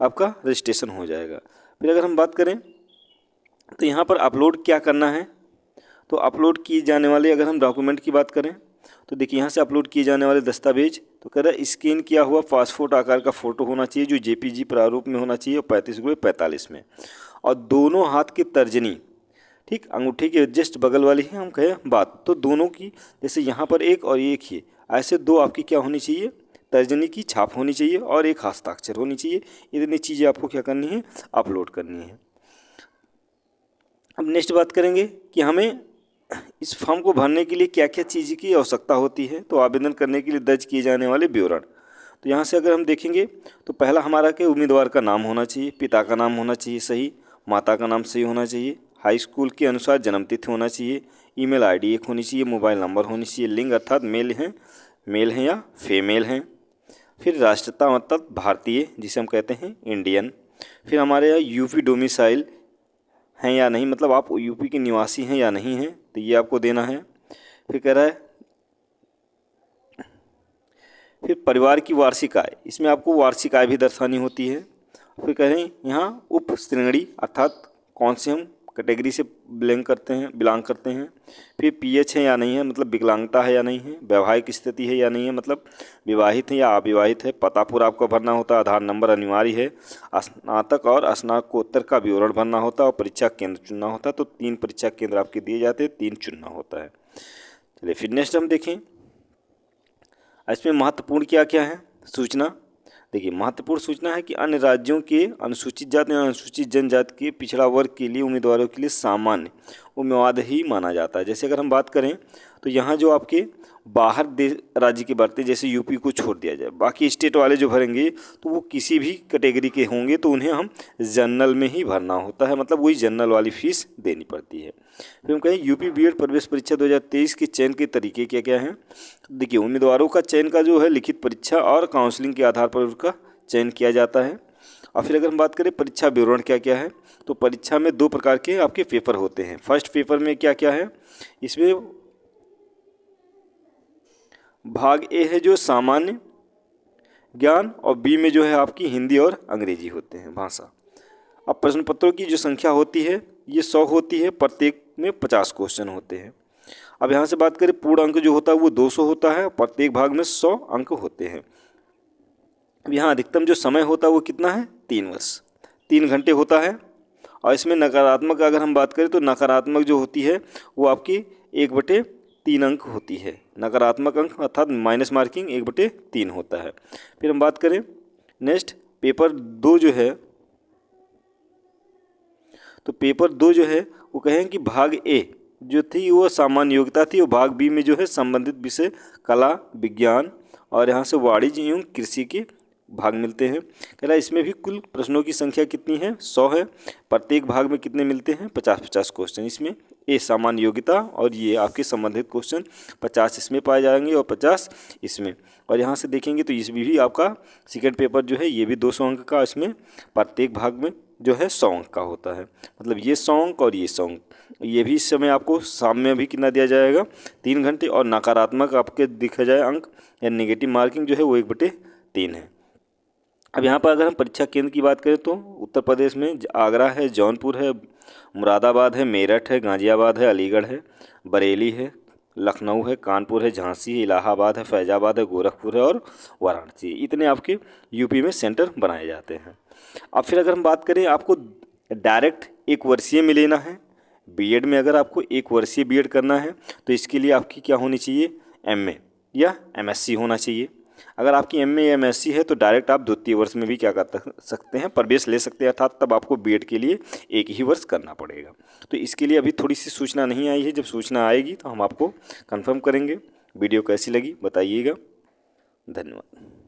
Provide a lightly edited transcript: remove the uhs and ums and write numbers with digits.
आपका रजिस्ट्रेशन हो जाएगा। फिर अगर हम बात करें तो यहाँ पर अपलोड क्या करना है, तो अपलोड किए जाने वाले अगर हम डॉक्यूमेंट की बात करें तो देखिए यहाँ से अपलोड किए जाने वाले दस्तावेज, तो कह रहा है स्कैन किया हुआ पासपोर्ट आकार का फ़ोटो होना चाहिए जो जेपीजी प्रारूप में होना चाहिए और 35x45 में, और दोनों हाथ की तर्जनी, ठीक, अंगूठे के जस्ट बगल वाली है हम कहें बात, तो दोनों की, जैसे यहाँ पर एक और एक ही, ऐसे दो आपकी क्या होनी चाहिए, तर्जनी की छाप होनी चाहिए और एक हस्ताक्षर होनी चाहिए। इतनी चीज़ें आपको क्या करनी है, अपलोड करनी है। अब नेक्स्ट बात करेंगे कि हमें इस फॉर्म को भरने के लिए क्या क्या चीज़ की आवश्यकता होती है। तो आवेदन करने के लिए दर्ज किए जाने वाले विवरण, तो यहाँ से अगर हम देखेंगे तो पहला हमारा के उम्मीदवार का नाम होना चाहिए, पिता का नाम होना चाहिए सही, माता का नाम सही होना चाहिए, हाई स्कूल के अनुसार जन्मतिथि होना चाहिए, ईमेल आईडी एक होनी चाहिए, मोबाइल नंबर होनी चाहिए, लिंग अर्थात मेल हैं या फीमेल हैं, फिर राष्ट्रीयता मतलब भारतीय जिसे हम कहते हैं इंडियन, फिर हमारे यहाँ यूपी डोमिसाइल हैं या नहीं, मतलब आप यूपी के निवासी हैं या नहीं हैं, तो ये आपको देना है। फिर कह रहा है फिर परिवार की वार्षिक आय, इसमें आपको वार्षिक आय भी दर्शानी होती है। फिर कह रहे हैं यहाँ उप श्रेणी अर्थात कौन से हम कैटेगरी से बिलोंग करते हैं। फिर पीएच है या नहीं है, मतलब विकलांगता है या नहीं है, वैवाहिक स्थिति है या नहीं है, मतलब विवाहित है या अविवाहित है, पता पूरा आपको भरना होता है, आधार नंबर अनिवार्य है, स्नातक और स्नातकोत्तर का विवरण भरना होता है और परीक्षा केंद्र चुनना होता है। तो 3 परीक्षा केंद्र आपके दिए जाते हैं, 3 चुनना होता है। चलिए फिर नेक्स्ट हम देखें इसमें महत्वपूर्ण क्या क्या है सूचना। देखिए महत्वपूर्ण सूचना है कि अन्य राज्यों के अनुसूचित जाति या अनुसूचित जनजाति के पिछड़ा वर्ग के लिए उम्मीदवारों के लिए सामान्य उम्मीदवार ही माना जाता है। जैसे अगर हम बात करें तो यहाँ जो आपके बाहर देश राज्य के भरते, जैसे यूपी को छोड़ दिया जाए, बाकी स्टेट वाले जो भरेंगे तो वो किसी भी कैटेगरी के होंगे तो उन्हें हम जनरल में ही भरना होता है, मतलब वही जनरल वाली फीस देनी पड़ती है। फिर हम कहें यूपी बीएड प्रवेश परीक्षा 2023 के चयन के तरीके क्या क्या हैं। देखिए उम्मीदवारों का चयन का जो है लिखित परीक्षा और काउंसलिंग के आधार पर उसका चयन किया जाता है। और फिर अगर हम बात करें परीक्षा विवरण क्या क्या है, तो परीक्षा में 2 प्रकार के आपके पेपर होते हैं। फर्स्ट पेपर में क्या क्या है, इसमें भाग ए है जो सामान्य ज्ञान और बी में जो है आपकी हिंदी और अंग्रेजी होते हैं भाषा। अब प्रश्न पत्रों की जो संख्या होती है ये 100 होती है, प्रत्येक में 50 क्वेश्चन होते हैं। अब यहाँ से बात करें पूर्ण अंक जो होता है वो 200 होता है, प्रत्येक भाग में 100 अंक होते हैं। अब यहाँ अधिकतम जो समय होता है वो कितना है, 3 वर्ष 3 घंटे होता है। और इसमें नकारात्मक अगर हम बात करें तो नकारात्मक जो होती है वो आपकी 1/3 अंक होती है। नकारात्मक अंक अर्थात माइनस मार्किंग 1/3 होता है। फिर हम बात करें नेक्स्ट पेपर 2 जो है, तो पेपर 2 जो है वो कहें कि भाग ए जो थी वो सामान्य योग्यता थी और भाग बी में जो है संबंधित विषय कला विज्ञान और यहाँ से वाणिज्य एवं कृषि के भाग मिलते हैं। कह रहा है इसमें भी कुल प्रश्नों की संख्या कितनी है, 100 है, प्रत्येक भाग में कितने मिलते हैं, 50-50 क्वेश्चन। इसमें ए सामान्य योग्यता और ये आपके संबंधित क्वेश्चन 50 इसमें पाए जाएंगे और 50 इसमें। और यहाँ से देखेंगे तो इसमें भी आपका सेकेंड पेपर जो है ये भी 200 अंक का, इसमें प्रत्येक भाग में जो है 100 अंक का होता है, मतलब ये 100 अंक और ये 100 अंक। ये भी इस समय आपको सामने भी कितना दिया जाएगा, 3 घंटे। और नकारात्मक आपके दिखा जाए अंक या नेगेटिव मार्किंग जो है वो 1/3 है। अब यहाँ पर अगर हम परीक्षा केंद्र की बात करें तो उत्तर प्रदेश में आगरा है, जौनपुर है, मुरादाबाद है, मेरठ है, गाज़ियाबाद है, अलीगढ़ है, बरेली है, लखनऊ है, कानपुर है, झांसी है, इलाहाबाद है, फैजाबाद है, गोरखपुर है और वाराणसी। इतने आपके यूपी में सेंटर बनाए जाते हैं। अब फिर अगर हम बात करें आपको डायरेक्ट 1 वर्षीय में लेना है, बीएड में अगर आपको 1 वर्षीय बीएड करना है तो इसके लिए आपकी क्या होनी चाहिए, एमए या एमएससी होना चाहिए। अगर आपकी एमए या एमएससी है तो डायरेक्ट आप द्वितीय वर्ष में भी क्या कर सकते हैं, प्रवेश ले सकते हैं, अर्थात तब आपको बीएड के लिए 1 ही वर्ष करना पड़ेगा। तो इसके लिए अभी थोड़ी सी सूचना नहीं आई है, जब सूचना आएगी तो हम आपको कंफर्म करेंगे। वीडियो कैसी लगी बताइएगा। धन्यवाद।